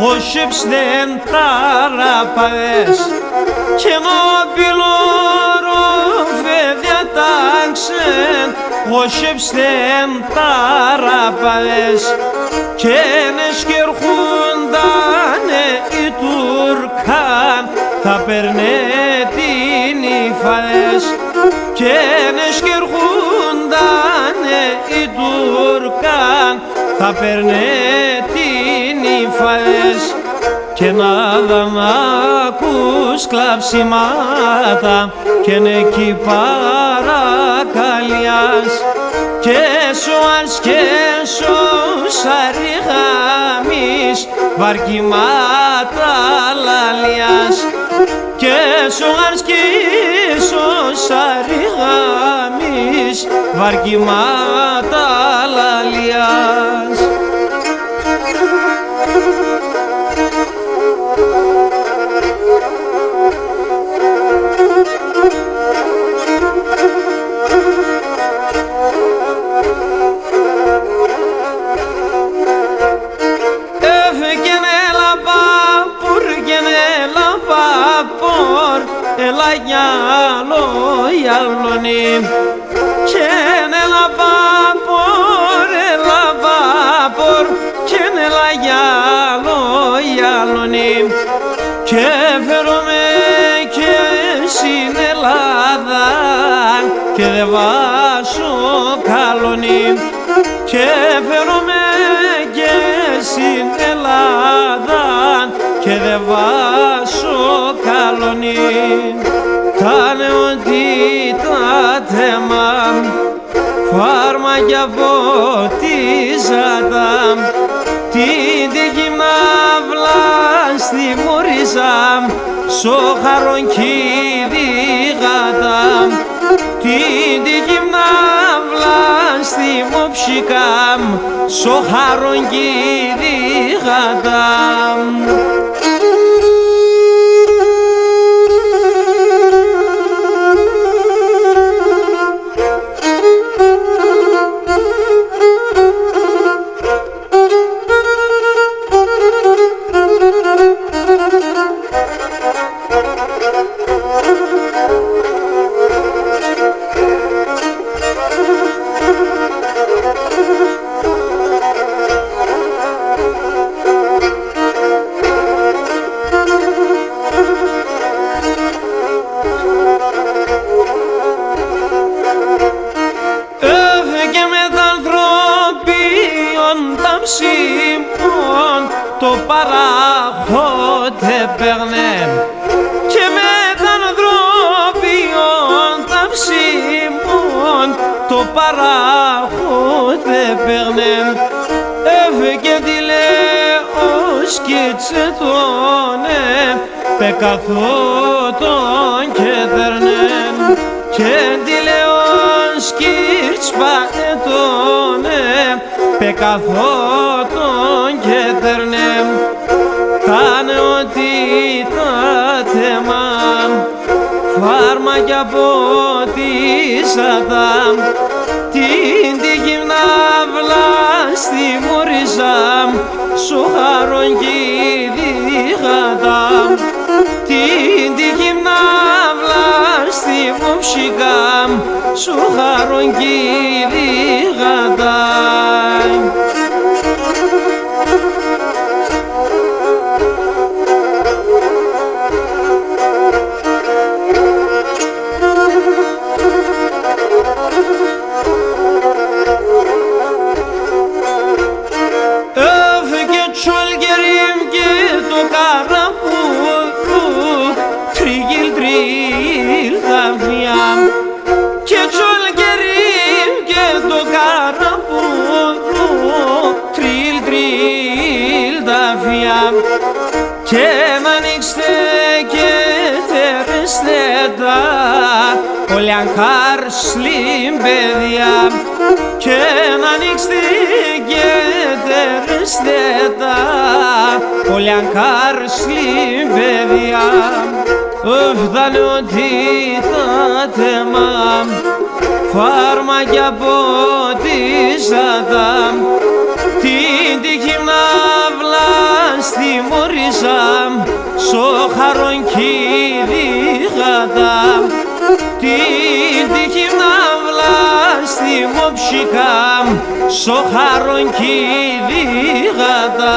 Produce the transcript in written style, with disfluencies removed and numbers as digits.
γοσύψτεν ταραπαδές και νοπιλόροφε διατάξεν γοσύψτεν ταραπαδές και νεσκερχούντανε οι Τουρκάν θα περνέ την υφαδές και νεσκερχούντανε οι Τουρκάν θα περνέ την υφαδές και να δαν ακούς κλαψιμάτα και νεκεί παρακαλιάς και σοας και σαριγάμις βαρκιμάτα λαλιάς και σοας και σαριγάμις βαρκιμάτα λαλιάς. Έλα γυάλο γυαλονί και έλα βάπορ και έλα γυάλο γυαλονί και φέρομαι και στην Ελλάδα και δε βάσω καλονί και φέρομαι και στην Ελλάδα και δε βάσω καλονί. Τάνε ότι τα θέμα φάρμακια ποτίζατα την γυμνάβλα στη μουριζά σοχαρον κηδίγατα την γυμνάβλα στη μοψικάμ σοχαρον κηδίγατα. Το παραχώτε παίρνε και με τα ανθρωπιόν τα ψήμων το παραχώτε παίρνε έφυγε τη λέω σκητσετώνε πεκαθότον και τερνε και τη λέω σκητσπατετώνε πεκαθότον και τερνε τάνε ότι τα θέμα φάρμακια ποτίσατα την γυμνάβλα στη μουριζά σοχαρον κηδίγατα την γυμνάβλα στη μοψικά σοχαρον κηδίγατα. Και τσολ κερίμ και το καραπούδου τριλ τριλ τα φιά και να ανοίξτε και τερεστε τα ολιανκάρ σλιμ παιδιά και να ανοίξτε και τερεστε τα ολιανκάρ σλιμ παιδιά. Φτάνε ότι τα θέμα φάρμακια ποτίσατα την γυμνάβλα στιμωρίζαμ σοχαρον κηρύγατα την τύχη να βλαστιμοψικάμ σοχαρον κηρύγατα